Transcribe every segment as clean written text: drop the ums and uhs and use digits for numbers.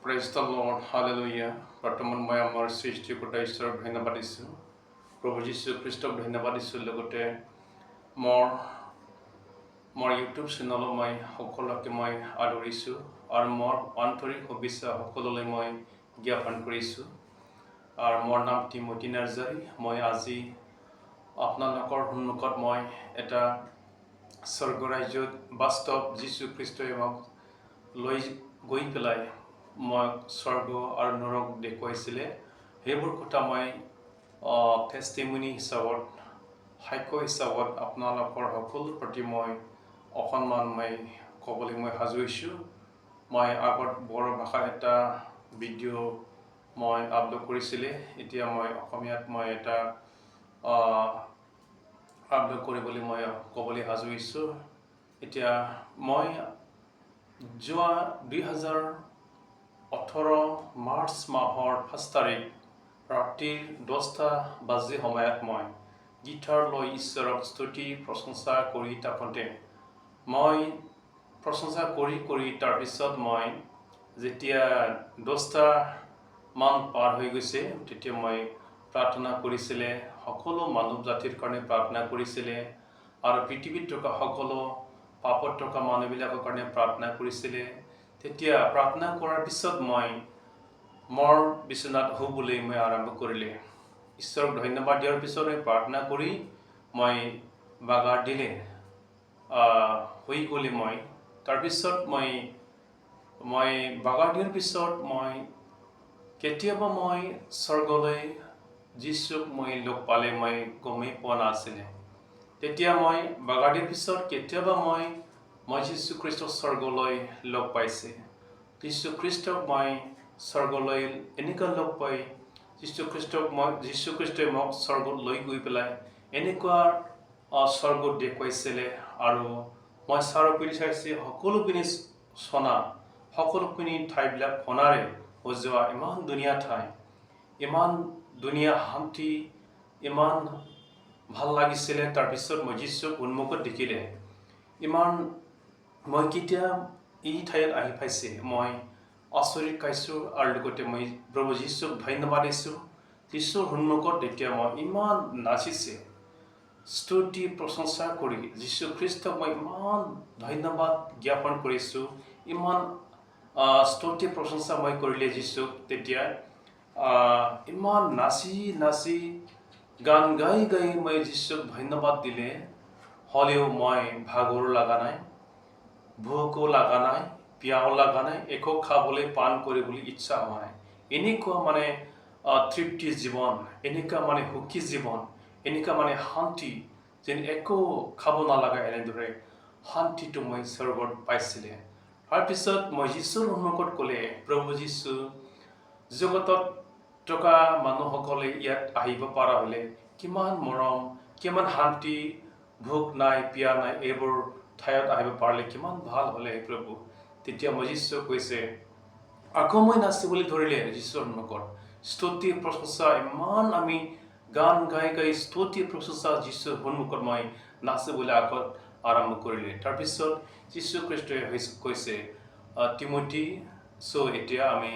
Praise the Lord, Hallelujah. বৰ্তমান মই আমাৰ সৃষ্টিকৰ্তা ঈশ্বৰক ধন্যবাদ দিছোঁ। প্ৰভু যীশু খ্ৰীষ্টক ধন্যবাদ দিছোঁ। লগতে মোৰ ইউটিউব চেনেলত মই সকলোকে মই আদৰিছোঁ আৰু মোৰ আন্তৰিক শুভেচ্ছা সকলোলৈ মই জ্ঞাপন কৰিছোঁ। আৰু মোৰ নাম টিমথি নাৰ্জাৰী। মই আজি আপোনালোকৰ সন্মুখত মই এটা স্বৰ্গৰাজ্যত বাস্তৱ যীশু খ্ৰীষ্টই মোক লৈ গৈ পেলাই মই স্বৰ্গ আৰু নৰক দেখুৱাইছিলে। সেইবোৰ কথা মই টেষ্টিমনি হিচাপত সাক্ষ্য হিচাপত আপোনালোকৰ সকলোৰ প্ৰতি মই অকণমান মই ক'বলৈ মই সাজু হৈছোঁ। মই আগত বড়ো ভাষাত এটা ভিডিঅ' মই আপলোড কৰিছিলে। এতিয়া মই অসমীয়াত মই এটা আপলোড কৰিবলৈ মই ক'বলৈ সাজু হৈছোঁ। এতিয়া মই যোৱা 2018 মাৰ্চ মাহৰ 1 তাৰিখ ৰাতিৰ 10টা বাজি সময়ত মই গীটাৰ লৈ ঈশ্বৰক স্তুতি প্ৰশংসা কৰি থাকোঁতে মই প্ৰশংসা কৰি তাৰপিছত মই যেতিয়া 10টা মান পাৰ হৈ গৈছে তেতিয়া মই প্ৰাৰ্থনা কৰিছিলে। সকলো মানৱ জাতিৰ কাৰণে প্ৰাৰ্থনা কৰিছিলে আৰু পৃথিৱীত থকা সকলো পাপত থকা মানুহবিলাকৰ কাৰণে প্ৰাৰ্থনা কৰিছিলে। তেতিয়া প্ৰাৰ্থনা কৰাৰ পিছত মই মোৰ বিচনাত শুবলৈ মই আৰম্ভ কৰিলে। ঈশ্বৰক ধন্যবাদ দিয়াৰ পিছত প্ৰাৰ্থনা কৰি মই বাগাৰ দিলে হৈ গ'লে মই তাৰপিছত মই বাগাৰ দিয়াৰ পিছত মই কেতিয়াবা মই স্বৰ্গলৈ যীশুক মই লগ পালে মই গমেই পোৱা নাছিলে। তেতিয়া মই বাগাৰ দিয়াৰ পিছত কেতিয়াবা মই যীশু খ্ৰীষ্টক স্বৰ্গলৈ লগ পাইছে। যীশু খ্ৰীষ্টক মই স্বৰ্গলৈ এনেকুৱা লগ পাই যীশু খ্ৰীষ্টই মোক স্বৰ্গত লৈ গৈ পেলাই এনেকুৱা স্বৰ্গত দেখুৱাইছিলে। আৰু মই চাৰিওপিনে চাইছে সকলোপিনে সোণা, সকলোখিনি ঠাইবিলাক সোণাৰে সজোৱা, ইমান ধুনীয়া ঠাই, ইমান ধুনীয়া শান্তি, ইমান ভাল লাগিছিলে। তাৰপিছত মই যীশুক সন্মুখত দেখিলে মই কেতিয়া এই ঠাইত আহি পাইছে মই আচৰিত খাইছোঁ আৰু লগতে মই প্ৰভু যীশুক ধন্যবাদ দিছোঁ। যীশুৰ সন্মুখত তেতিয়া মই ইমান নাচিছে, স্তুতি প্ৰশংসা কৰি যীশু খ্ৰীষ্টক মই ইমান ধন্যবাদ জ্ঞাপন কৰিছোঁ। ইমান স্তুতি প্ৰশংসা মই কৰিলে যীশুক। তেতিয়া ইমান নাচি গান গাই মই যীশুক ধন্যবাদ দিলে। হ'লেও মই ভাগৰ লগা নাই, ভোকো লগা নাই, পিয়াও লগা নাই, একো খাবলৈ পান কৰিবলৈ ইচ্ছা হোৱা নাই। এনেকুৱা মানে তৃপ্তি জীৱন, এনেকুৱা মানে সুখী জীৱন, এনেকুৱা মানে শান্তি যেন একো খাব নালাগে, এনেদৰে শান্তিটো মই স্বৰ্গত পাইছিলে। তাৰপিছত মই যীশুৰ সন্মুখত ক'লে, প্ৰভু যীশু, জগতত থকা মানুহসকলে ইয়াত আহিব পৰা হ'লে কিমান মৰম, কিমান শান্তি, ভোক নাই, পিয়া নাই, এইবোৰ ঠাইত আহিব পাৰিলে কিমান ভাল হ'লে প্ৰভু। তেতিয়া মই যীশুক কৈছে, আকৌ মই নাচিবলৈ ধৰিলে যীশুৰ সন্মুখত। স্তুতি প্ৰশংসা ইমান আমি গান গাই স্তুতি প্ৰশংসা যীশুৰ সন্মুখত মই নাচিবলৈ আগত আৰম্ভ কৰিলে। তাৰপিছত যীশু খ্ৰীষ্টই কৈছে, টিমথি, এতিয়া আমি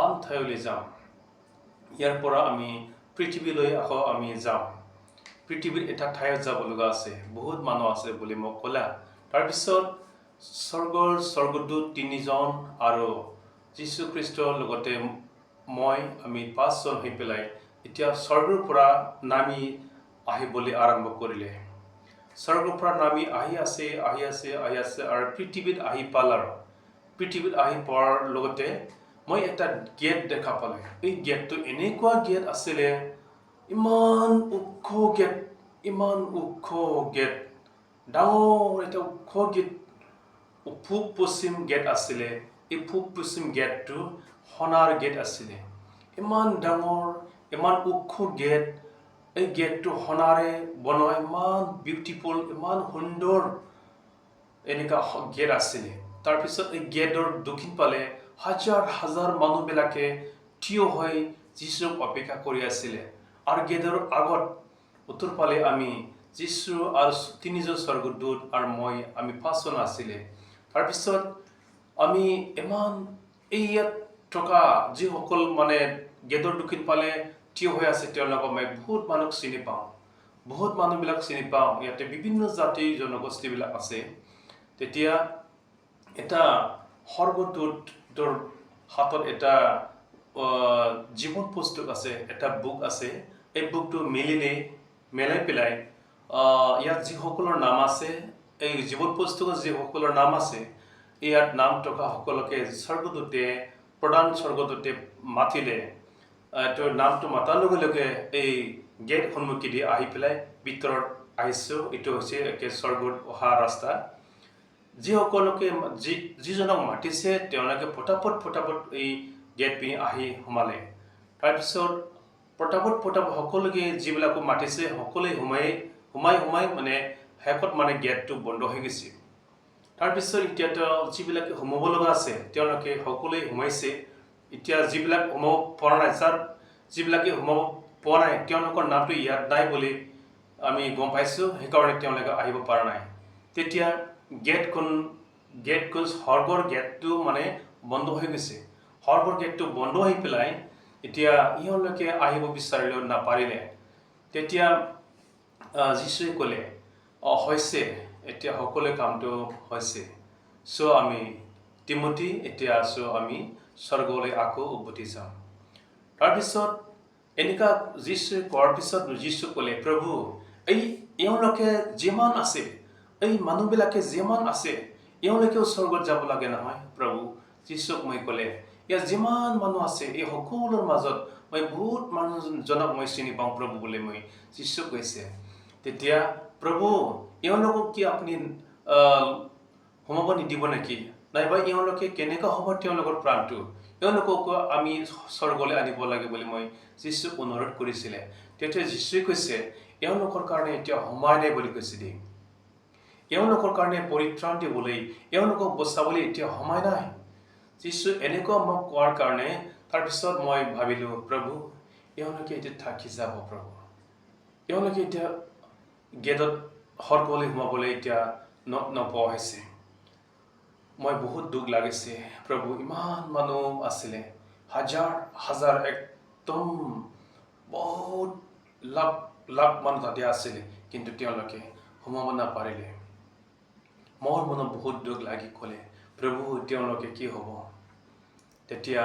আন ঠাইলৈ যাম। ইয়াৰ পৰা আমি পৃথিৱীলৈ আকৌ আমি যাম। পৃথিৱীৰ এটা ঠাইত যাব লগা আছে, বহুত মানুহ আছে বুলি মোক ক'লা। তাৰপিছত স্বৰ্গদূত 3জন আৰু যীশু খ্ৰীষ্টৰ লগতে আমি 5জন হৈ পেলাই এতিয়া স্বৰ্গৰ পৰা নামি আহিবলৈ আৰম্ভ কৰিলে। স্বৰ্গৰ পৰা নামি আহি আছে আৰু পৃথিৱীত আহি পাল। আৰু পৃথিৱীত আহি পোৱাৰ লগতে মই এটা গেট দেখা পালে। এই গেটটো এনেকুৱা গেট আছিলে, ইমান ওখ গেট, ডাঙৰ এটা ওখ গেট, পূব পশ্চিম গেট আছিলে। এই পূব পশ্চিম গেটটো সোণাৰ গেট আছিলে। ইমান ডাঙৰ, ইমান ওখ গেট, এই গেটটো সোণাৰে বনোৱা, ইমান বিউটিফুল, ইমান সুন্দৰ এনেকুৱা গেট আছিলে। তাৰপিছত এই গেটৰ দক্ষিণ ফালে হাজাৰ মানুহবিলাকে থিয় হৈ যীশুক অপেক্ষা কৰি আছিলে। আৰু গেটৰ আগত উত্তৰ ফালে আমি যীশু আৰু 3জন স্বৰ্গদূত আৰু আমি 5জন আছিলে। তাৰপিছত আমি ইয়াত থকা যিসকল মানে গেটৰ দক্ষিণ ফালে থিয় হৈ আছে তেওঁলোকক মই বহুত মানুহক চিনি পাওঁ, বহুত মানুহবিলাক চিনি পাওঁ। ইয়াতে বিভিন্ন জাতি জনগোষ্ঠীবিলাক আছে। তেতিয়া এটা সৰ্বদূতৰ হাতত এটা জীৱন পুস্তক আছে, এটা বুক আছে। এই বুকটো মেলাই পেলাই ইয়াত যিসকলৰ নাম আছে, এই জীৱন পুস্তকত যিসকলৰ নাম আছে, ইয়াত নাম থকা সকলোকে স্বৰ্গদূতে প্ৰধান স্বৰ্গদূতে মাতিলে তোৰ নামটো মাতাৰ লগে লগে এই গেট সন্মুখেদি আহি পেলাই ভিতৰত আহিছোঁ। এইটো হৈছে একে স্বৰ্গত অহা ৰাস্তা। যিসকলকে যিজনক মাতিছে তেওঁলোকে ফটাফট এই গেট পিনি আহি সোমালে। তাৰপিছত ফটাফট সকলোকে যিবিলাকো মাতিছে সকলোৱে সোমাই মানে শেষত মানে গেটটো বন্ধ হৈ গৈছে। তাৰপিছত এতিয়াতো যিবিলাকে সোমাব লগা আছে তেওঁলোকে সকলোৱে সোমাইছে। এতিয়া যিবিলাক সোমাব পৰা নাই, যিবিলাকে সোমাব পৰা নাই তেওঁলোকৰ নামটো ইয়াত নাই বুলি আমি গম পাইছোঁ, সেইকাৰণে তেওঁলোকে আহিব পৰা নাই। তেতিয়া গেটখন স্বৰ্গৰ গেটটো মানে বন্ধ হৈ গৈছে। স্বৰ্গৰ গেটটো বন্ধ হৈ পেলাই এতিয়া ইহঁতলোকে আহিব বিচাৰিলেও নাপাৰিলে। তেতিয়া যীশুৱে ক'লে হৈছে, এতিয়া সকলো কামটো হৈছে। আমি তিমোথী এতিয়া আমি স্বৰ্গলৈ আকৌ উভতি যাম। তাৰপিছত এনেকুৱা যীশুৱে কোৱাৰ পিছত যীশু ক'লে, প্ৰভু এওঁলোকে যিমান আছে, এই মানুহবিলাকে যিমান আছে এওঁলোকেও স্বৰ্গত যাব লাগে নহয় প্ৰভু। যীশুক মই ক'লে ইয়াত যিমান মানুহ আছে এই সকলোৰ মাজত মই বহুত মানুহজনক মই চিনি পাওঁ প্ৰভু বুলি মই যীশুক কৈছে। তেতিয়া প্ৰভু এওঁলোকক কি আপুনি সোমাব নিদিব নেকি? নাইবা এওঁলোকে কেনেকুৱা হ'ব তেওঁলোকৰ প্ৰাণটো? এওঁলোককো আমি স্বৰ্গলৈ আনিব লাগে বুলি মই যীশুক অনুৰোধ কৰিছিলে। তেতিয়া যীশুৱে কৈছে এওঁলোকৰ কাৰণে এতিয়া সময় নাই বুলি কৈছে দেই। এওঁলোকৰ কাৰণে পৰিত্ৰাণ দিবলৈ, এওঁলোকক বচাবলৈ এতিয়া সময় নাই। যীশু এনেকুৱা মোক কোৱাৰ কাৰণে তাৰপিছত মই ভাবিলোঁ, প্ৰভু এওঁলোকে এতিয়া থাকি যাব প্ৰভু। এওঁলোকে এতিয়া গেটত স্বৰ্গলৈ সোমাবলৈ এতিয়া নোপোৱা হৈছে। মই বহুত দুখ লাগিছে প্ৰভু। ইমান মানুহ আছিলে, হাজাৰ একদম বহুত লাখ মানুহ তাতে আছিলে, কিন্তু তেওঁলোকে সোমাব নাপাৰিলে। মোৰ মনত বহুত দুখ লাগি ক'লে, প্ৰভু তেওঁলোকে কি হ'ব? তেতিয়া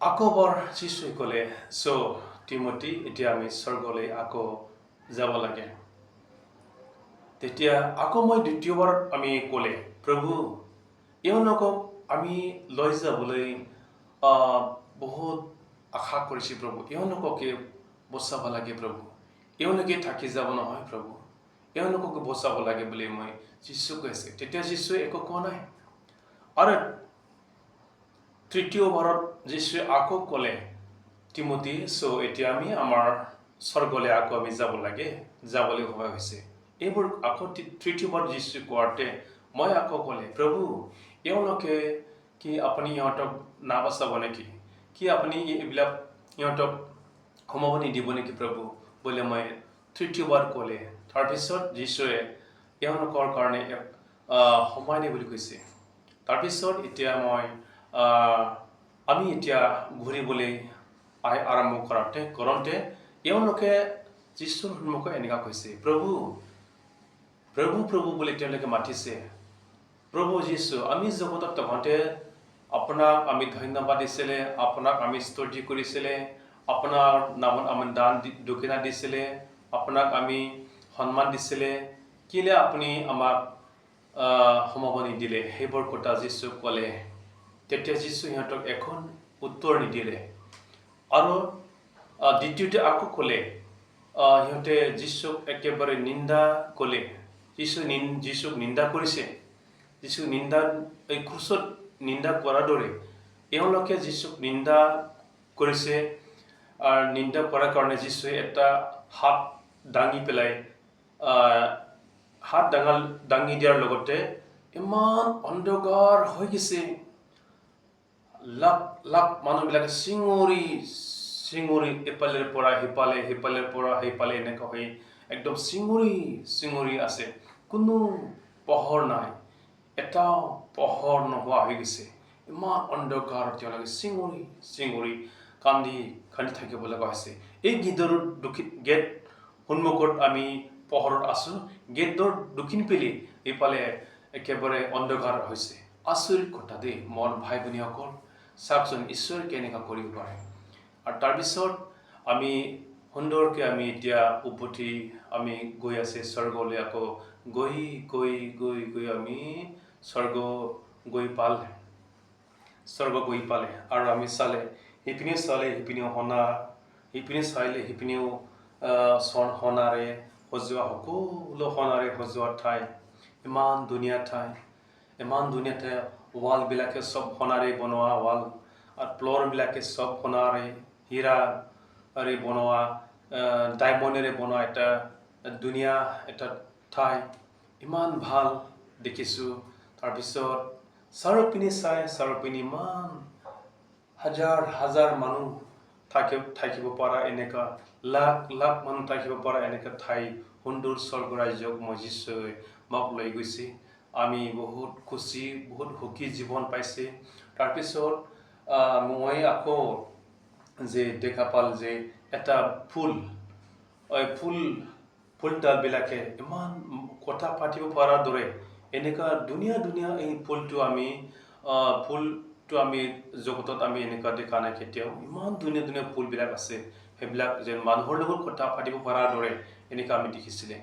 আকৌ যীশুৱে ক'লে, তিমোথী এতিয়া আমি স্বৰ্গলৈ আকৌ যাব লাগে। তেতিয়া আকৌ মই দ্বিতীয়বাৰ আমি ক'লে, প্ৰভু এওঁলোকক আমি লৈ যাবলৈ বহুত আশা কৰিছোঁ প্ৰভু। এওঁলোককে বচাব লাগে প্ৰভু। এওঁলোকে থাকি যাব নহয় প্ৰভু। এওঁলোককে বচাব লাগে বুলি মই যীশুক কৈছে। তেতিয়া যীশুৱে একো কোৱা নাই। আৰু তৃতীয়বাৰত যীশুৱে আকৌ ক'লে, তিমোথী এতিয়া আমি আমাৰ স্বৰ্গলৈ আকৌ আমি যাব লাগে, যাবলৈ সময় হৈছে। এইবোৰ আকৌ তৃতীয়বাৰ যীশুৱে কোৱাতে মই আকৌ ক'লে, প্ৰভু এওঁলোকে কি আপুনি ইহঁতক নাবচাব নেকি? কি আপুনি এইবিলাক ইহঁতক সোমাব নিদিব নেকি প্ৰভু বুলি মই তৃতীয়বাৰ ক'লে। তাৰপিছত যীশুৱে এওঁলোকৰ কাৰণে সময় নাই বুলি কৈছে। তাৰপিছত এতিয়া আমি এতিয়া ঘূৰিবলৈ আৰম্ভ কৰোঁতে এওঁলোকে যীশুৰ সন্মুখত এনেকুৱা কৈছে, প্ৰভু বুলি তেওঁলোকে মাতিছে। প্ৰভু যীশু, আমি জগতত তহঁতে আপোনাক আমি ধন্যবাদ দিছিলে, আপোনাক আমি স্তুতি কৰিছিলে, আপোনাৰ নামত আমি দান দক্ষিণা দিছিলে, আপোনাক আমি সন্মান দিছিলে, কেলে আপুনি আমাক সোমাব নিদিলে? সেইবোৰ কথা যীশুক ক'লে। তেতিয়া যীশু সিহঁতক এখন উত্তৰ নিদিলে। আৰু দ্বিতীয়তে আকৌ ক'লে, সিহঁতে যীশুক একেবাৰে নিন্দা ক'লে। যীশুক নিন্দা কৰিছে। যীশুক এই ক্ৰুচত নিন্দা কৰাৰ দৰে এওঁলোকে যীশুক নিন্দা কৰিছে। আৰু নিন্দা কৰাৰ কাৰণে যীশুৱে এটা হাত দাঙি পেলাই দাঙি দিয়াৰ লগতে ইমান অন্ধকাৰ হৈ গৈছে। লাখ মানুহবিলাকে চিঙৰি এফালেৰ পৰা সিফালে, সিফালেৰ পৰা সেইফালে এনেকুৱা হৈ একদম চিঙৰি আছে। কোনো পোহৰ নাই, এটাও পোহৰ নোহোৱা হৈ গৈছে। ইমান অন্ধকাৰত তেওঁলোকে চিঙৰি কান্দি থাকিব লগা হৈছে। এই গেটৰ গেট সন্মুখত আমি পোহৰত আছোঁ। গেটৰ দক্ষিণ পিলি এইফালে একেবাৰে অন্ধকাৰ হৈছে। আচৰিত কথা দেই মোৰ ভাই ভনীসকল, চাওকচোন ঈশ্বৰে কেনেকুৱা কৰিব পাৰে। আৰু তাৰপিছত আমি সুন্দৰকৈ আমি এতিয়া উভতি আমি গৈ আছে স্বৰ্গলৈ। আকৌ গৈ আমি স্বৰ্গ গৈ পালে আৰু আমি চালে সিপিনে সিপিনেও চাইলে সিপিনেও সোণাৰে সজোৱা, সকলো সোণাৰে সজোৱা ঠাই, ইমান ধুনীয়া ঠাই। ৱালবিলাকে চব সোণাৰে বনোৱা ৱাল, আৰু ফ্ল'ৰবিলাকে চব সোণাৰে হীৰাৰে বনোৱা, ডায়মণ্ডেৰে বনোৱা এটা ধুনীয়া এটা ঠাই, ইমান ভাল দেখিছোঁ। তাৰপিছত চাৰিওপিনে ইমান হাজাৰ মানুহ থাকিব পৰা এনেকুৱা, লাখ মানুহ থাকিব পৰা এনেকুৱা ঠাই, সুন্দৰ স্বৰ্গ ৰাজ্যক মই যিশ্বৰে মোক লৈ গৈছে। আমি বহুত খুচি, বহুত সুখী জীৱন পাইছে। তাৰপিছত মই আকৌ যে দেখা পাল যে এটা ফুলডালবিলাকে ইমান কথা পাতিব পৰাৰ দৰে, এনেকুৱা ধুনীয়া এই ফুলটো আমি জগতত আমি এনেকুৱা দেখা নাই কেতিয়াও। ইমান ধুনীয়া ফুলবিলাক আছে, সেইবিলাক যেন মানুহৰ লগত কথা পাতিব পৰাৰ দৰে এনেকুৱা আমি দেখিছিলে।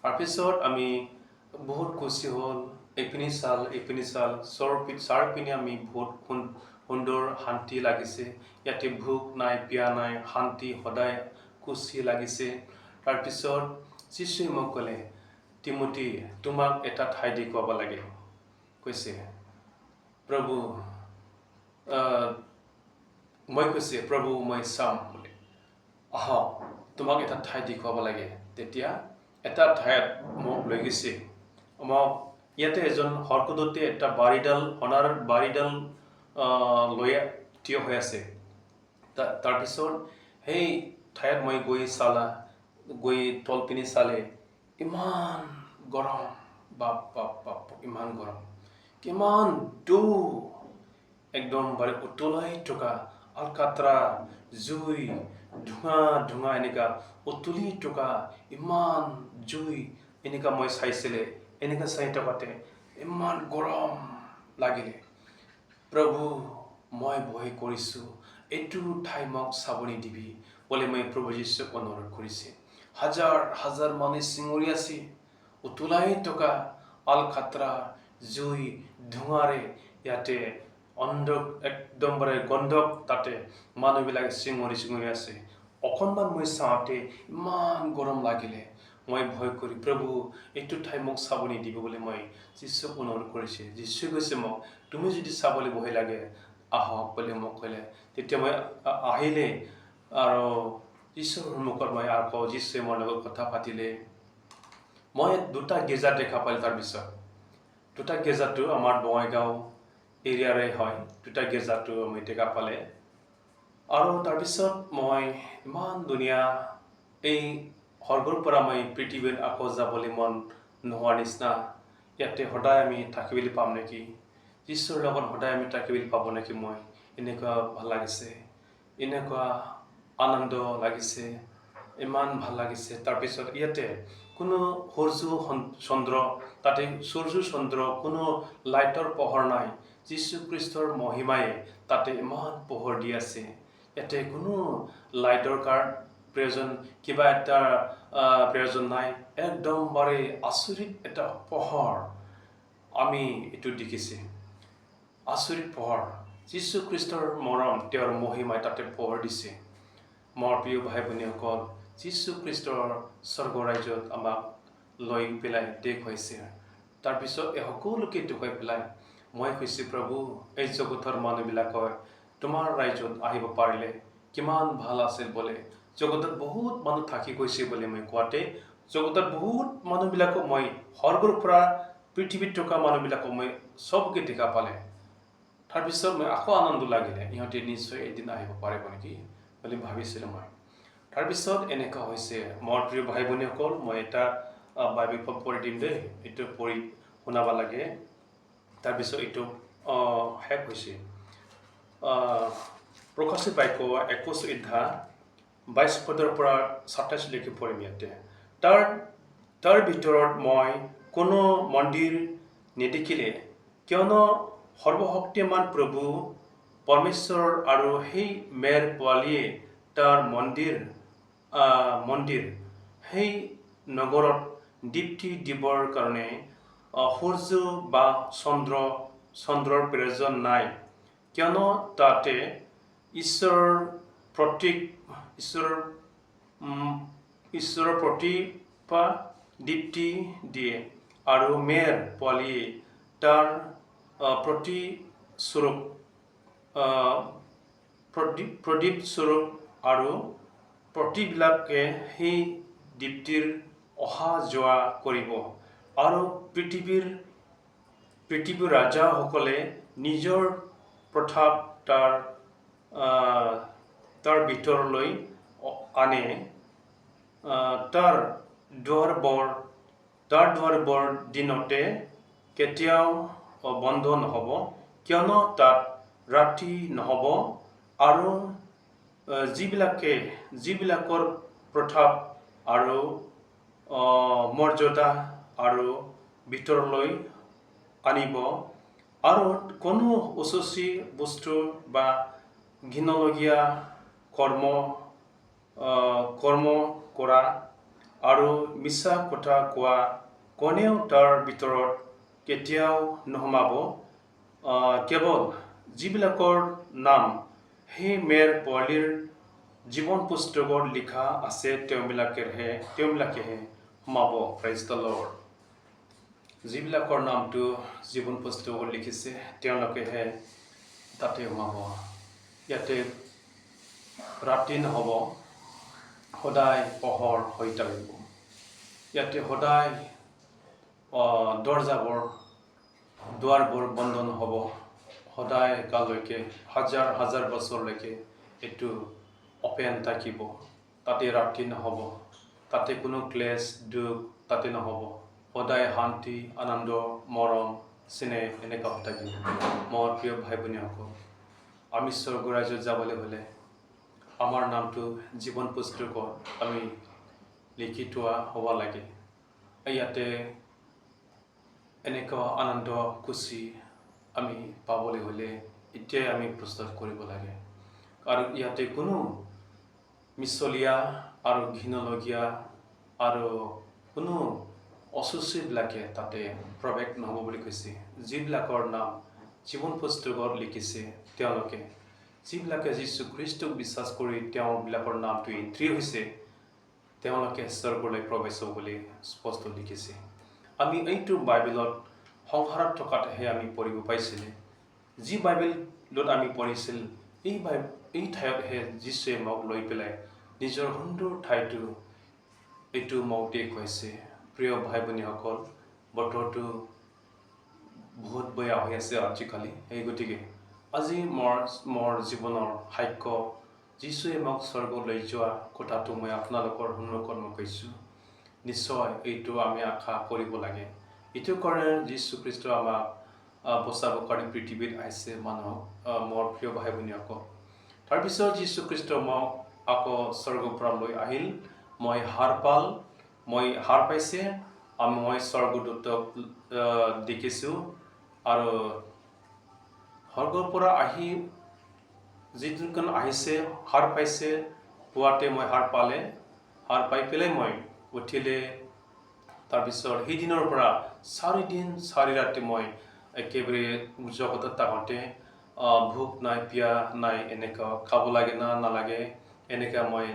তাৰপিছত আমি বহুত খুচি হ'ল, এইপিনে চাল চাৰিওপিনে আমি বহুত সুন্দৰ শান্তি লাগিছে। ইয়াতে ভোক নাই, পিয়া নাই, শান্তি, সদায় খুচি লাগিছে। তাৰপিছত যীশুৱে মোক ক'লে, তিমোথী, তোমাক এটা ঠাই দেখুৱাব লাগে। কৈছে প্ৰভু, মই চাম বুলি। আহক, তোমাক এটা ঠাই দেখুৱাব লাগে। তেতিয়া এটা ঠাইত মোক লৈ গৈছে। মোক ইয়াতে এজন স্বৰ্গদূতে এটা সোণাৰ বাৰীডাল লৈ থিয় হৈ আছে। তাৰপিছত সেই ঠাইত মই গৈ তলপিনে চালে ইমান গৰম, বাপ, ইমান গৰম, কিমান একদম বাৰে উতলাই থকা আলকাত্ৰা, জুই, ধোঁৱা এনেকা উতলি থকা, ইমান জুই এনেকা মই চাইছিলে। এনেকা চাই থকাতে ইমান গৰম লাগিলে। প্ৰভু, মই ভয় কৰিছোঁ, এইটো ঠাই মোক চাব নিদিবি বুলি মই প্ৰভু যীশুক অনুৰোধ কৰিছে। হাজাৰ মানুহ চিঙৰি আছে, উতলাই থকা আলকাত্ৰা, জুই, ধোঁৱাৰে ইয়াতে একদমবাৰে গন্ধক তাতে মানুহবিলাকে চিঙৰি আছে। অকণমান মই চাওঁতে ইমান গৰম লাগিলে। মই ভয় কৰি, প্ৰভু, এইটো ঠাই মোক চাব নিদিব বুলি মই যীশুক অনুৰোধ কৰিছে। যীশুৱে কৈছে মোক, তুমি যদি চাবলৈ ভয় লাগে আহক বুলি মোক ক'লে। তেতিয়া মই আহিলে আৰু ঈশ্বৰৰ সন্মুখত মই আকৌ যীশুৱে মোৰ লগত কথা পাতিলে। মই দুটা গীৰ্জা দেখা পালোঁ। তাৰপিছত দুটা গীৰ্জাটো আমাৰ বঙাইগাঁও এৰিয়াৰে হয়। দুটা গীৰ্জাটো আমি দেখা পালে। আৰু তাৰপিছত মই ইমান ধুনীয়া, এই স্বৰ্গৰ পৰা মই পৃথিৱীত আকৌ যাবলৈ মন নোহোৱাৰ নিচিনা, ইয়াতে সদায় আমি থাকিবলৈ পাম নেকি, ঈশ্বৰৰ লগত সদায় আমি থাকিবলৈ পাব নেকি, মই এনেকুৱা ভাল লাগিছে, এনেকুৱা আনন্দ লাগিছে, ইমান ভাল লাগিছে। তাৰপিছত ইয়াতে কোনো সূৰ্য চন্দ্ৰ কোনো লাইটৰ পোহৰ নাই। যীশু খ্ৰীষ্টৰ মহিমায়ে তাতে ইমান পোহৰ দি আছে। ইয়াতে কোনো লাইটৰ কিবা এটা প্ৰয়োজন নাই। একদমবাৰে আচৰিত এটা পোহৰ আমি এইটো দেখিছে। আচৰিত পোহৰ, যীশু খ্ৰীষ্টৰ মৰম, তেওঁৰ মহিমাই তাতে পোহৰ দিছে। মোৰ প্ৰিয় ভাই ভনীসকল, যীশু খ্ৰীষ্টৰ স্বৰ্গ ৰাজ্যত আমাক লৈ পেলাই দেখুৱাইছে। তাৰপিছত এই সকলোকে দেখুৱাই পেলাই মই কৈছোঁ, প্ৰভু, এই জগতৰ মানুহবিলাকৰ তোমাৰ ৰাজ্যত আহিব পাৰিলে কিমান ভাল আছিল বোলে। জগতত বহুত মানুহ থাকি গৈছে বুলি মই কোৱাতে, জগতত বহুত মানুহবিলাকক মই স্বৰ্গৰ পৰা পৃথিৱীত থকা মানুহবিলাকক মই চবকে দেখা পালে। তাৰপিছত মই আকৌ আনন্দ লাগিলে, ইহঁতে নিশ্চয় এদিন আহিব পাৰিব নেকি বুলি ভাবিছিলোঁ মই। তাৰপিছত এনেকুৱা হৈছে, মোৰ প্ৰিয় ভাই ভনীসকল, মই এটা বাইবেল পঢ়ি দিম দেই, এইটো পঢ়ি শুনাব লাগে। তাৰপিছত এইটো শেষ হৈছে। প্ৰকাশিত বাক্য 21 অধ্যায় 22 পদৰ পৰা 27লৈকে পঢ়িম ইয়াতে। তাৰ ভিতৰত মই কোনো মন্দিৰ নেদেখিলে, কিয়নো সৰ্বশক্তিমান প্ৰভু পৰমেশ্বৰ আৰু সেই মেৰ পোৱালীয়ে তাৰ মন্দিৰ সেই নগৰত দীপ্তি দিবৰ কাৰণে সূৰ্য বা চন্দ্ৰৰ প্ৰয়োজন নাই, কিয়নো তাতে ঈশ্বৰৰ প্ৰতিভা দীপ্তি দিয়ে আৰু মেৰ পোৱালীয়ে তাৰ প্ৰদীপ স্বৰূপ আৰু প্ৰতিবিলাকে সেই দীপ্তিৰ অহা যোৱা কৰিব আৰু পৃথিৱীৰ ৰাজাসকলে নিজৰ প্ৰতাপ তাৰ ভিতৰলৈ আনে। তাৰ দুৱাৰবোৰ দিনতে কেতিয়াও বন্ধ নহ'ব, কিয়নো তাত ৰাতি নহ'ব আৰু যিবিলাকৰ প্ৰতাপ আৰু মৰ্যাদা আৰু ভিতৰলৈ আনিব আৰু কোনো অশুচি বস্তু বা ঘিনলগীয়া কৰ্ম কৰা আৰু মিছা কথা কোৱা কোনেও তাৰ ভিতৰত কেতিয়াও নোসোমাব। কেৱল যিবিলাকৰ নাম সেই মেৰ পোৱালীৰ জীৱন পুস্তকত লিখা আছে তেওঁবিলাকেহে সোমাব। Praise the lord. যিবিলাকৰ নামটো জীৱন পুস্তকত লিখিছে তেওঁলোকেহে তাতে সোমাব। ইয়াতে ৰাতি নহ'ব, সদায় পোহৰ হৈ থাকিব। ইয়াতে সদায় দুৱাৰবোৰ বন্ধ নহ'ব, সদায় কালৈকে হাজাৰ বছৰলৈকে এইটো অপেন থাকিব। তাতে ৰাতি নহ'ব, তাতে কোনো ক্লেশ দুখ তাতে নহ'ব, সদায় শান্তি আনন্দ মৰম চেনেহ এনেকুৱা হৈ থাকিব। মোৰ প্ৰিয় ভাই ভনীসকল, আমি স্বৰ্গ ৰাজ্যত যাবলৈ হ'লে আমাৰ নামটো জীৱন পুস্তকত আমি লিখি থোৱা হ'ব লাগে। ইয়াতে এনেকুৱা আনন্দ খুচি আমি পাবলৈ হ'লে এতিয়াই আমি প্ৰস্তুত কৰিব লাগে। আৰু ইয়াতে কোনো মিছলীয়া আৰু ঘিনলগীয়া আৰু কোনো অশুচিবিলাকে তাতে প্ৰৱেশ নহ'ব বুলি কৈছে। যিবিলাকৰ নাম জীৱন পুস্তকত লিখিছে তেওঁলোকে, যিবিলাকে যীশু খ্ৰীষ্টক বিশ্বাস কৰি তেওঁবিলাকৰ নামটো এন্ট্ৰি হৈছে, তেওঁলোকে স্বৰ্গলৈ প্ৰৱেশ হ'ব বুলি স্পষ্ট লিখিছে। আমি এইটো বাইবেলত সংসাৰত থকাতেহে আমি পঢ়িব পাইছিলোঁ। যি বাইবেলত আমি পঢ়িছিল এই ঠাইতহে যীশুৱে মোক লৈ পেলাই নিজৰ সুন্দৰ ঠাইটো এইটো মোক দেখুৱাইছে। প্ৰিয় ভাই ভনীসকল, বতৰটো বহুত বেয়া হৈ আছে আজিকালি। সেই গতিকে আজি মোৰ জীৱনৰ সাক্ষ্য যীশুৱে মোক স্বৰ্গলৈ যোৱা কথাটো মই আপোনালোকৰ সন্মুখত মই কৈছোঁ। নিশ্চয় এইটো আমি আশা কৰিব লাগে। এইটো কাৰণে যীশু খ্ৰীষ্ট আমাক বচাবৰ কাৰণে পৃথিৱীত আহিছে মানুহক। মোৰ প্ৰিয় ভাই ভনীসকল, তাৰপিছত যীশু খ্ৰীষ্ট মোক আকৌ স্বৰ্গৰ পৰা লৈ আহিল। মই হাৰ পাইছে আৰু মই স্বৰ্গদূতক দেখিছোঁ আৰু স্বৰ্গৰ পৰা আহি যিজন আহিছে হাৰ পাইছে পোৱাতে মই হাৰ পাই পেলাই মই উঠিলে। তাৰপিছত সেইদিনৰ পৰা 4 দিন 4 ৰাতি মই একেবাৰে জগতত থাকোঁতে ভোক নাই পিয়াহ নাই, এনেকুৱা খাব লাগে না নালাগে, এনেকুৱা মই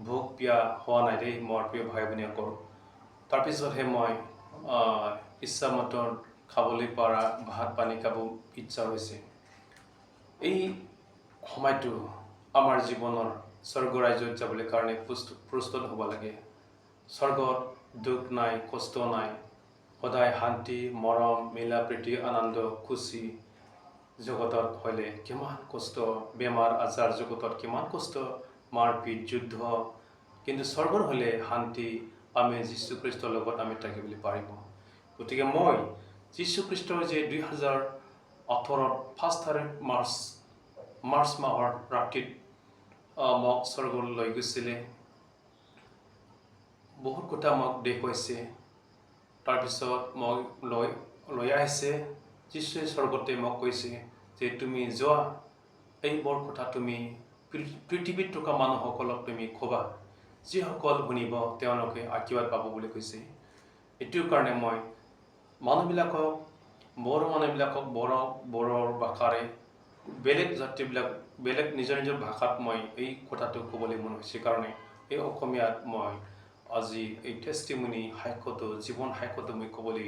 ভোক পিয়াহ হোৱা নাই দেই মোৰ প্ৰিয় ভাই ভনীসকল। তাৰপিছতহে মই ইচ্ছা মতন খাবলৈ পৰা ভাত পানী খাব ইচ্ছা হৈছে। এই সময়টো আমাৰ জীৱনৰ স্বৰ্গ ৰাজ্যত যাবলৈ কাৰণে প্ৰস্তুত হ'ব লাগে। স্বৰ্গত দুখ নাই, কষ্ট নাই, সদায় শান্তি মৰম মিলা প্ৰীতি আনন্দ খুচি। জগতত হ'লে কিমান কষ্ট, বেমাৰ আজাৰ, জগতত কিমান কষ্ট, মাৰপিট যুদ্ধ, কিন্তু স্বৰ্গৰ হ'লে শান্তি, আমি যীশু খ্ৰীষ্টৰ লগত আমি থাকিবলৈ পাৰিব। গতিকে মই যীশু খ্ৰীষ্টৰ যে 2000 1 তাৰিখ মাৰ্চ মাহৰ ৰাতিত মোক স্বৰ্গলৈ লৈ গৈছিলে। বহুত কথা মোক দেখুৱাইছে। তাৰপিছত মই লৈ আহিছে। যিশুৱে স্বৰ্গতে মোক কৈছে যে তুমি যোৱা, এইবোৰ কথা তুমি পৃথিৱীত থকা মানুহসকলক তুমি ক'বা। যিসকল শুনিব তেওঁলোকে আশীৰ্বাদ পাব বুলি কৈছে। এইটোৰ কাৰণে মই মানুহবিলাকক, বড়ো মানুহবিলাকক বড়ো ভাষাৰে, বেলেগ জাতিবিলাক বেলেগ নিজৰ নিজৰ ভাষাত মই এই কথাটো ক'বলৈ মন হৈছে কাৰণে এই অসমীয়াত মই আজি এই টেষ্টিমনি সাক্ষ্যটো, জীৱন সাক্ষ্যটো মই ক'বলৈ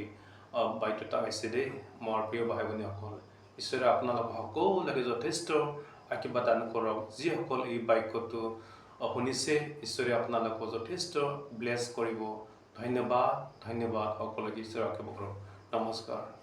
বাধ্যতা হৈছে দেই মোৰ প্ৰিয় ভাই ভনীসকল। ঈশ্বৰে আপোনালোক সকলোকে যথেষ্ট আশীৰ্বাদ দান কৰক। যিসকল এই বাক্যটো শুনিছে, ঈশ্বৰে আপোনালোকক যথেষ্ট ব্লেছ কৰিব। ধন্যবাদ সকলোকে। ঈশ্বৰে আশীৰ্বাদ কৰক। নমস্কাৰ।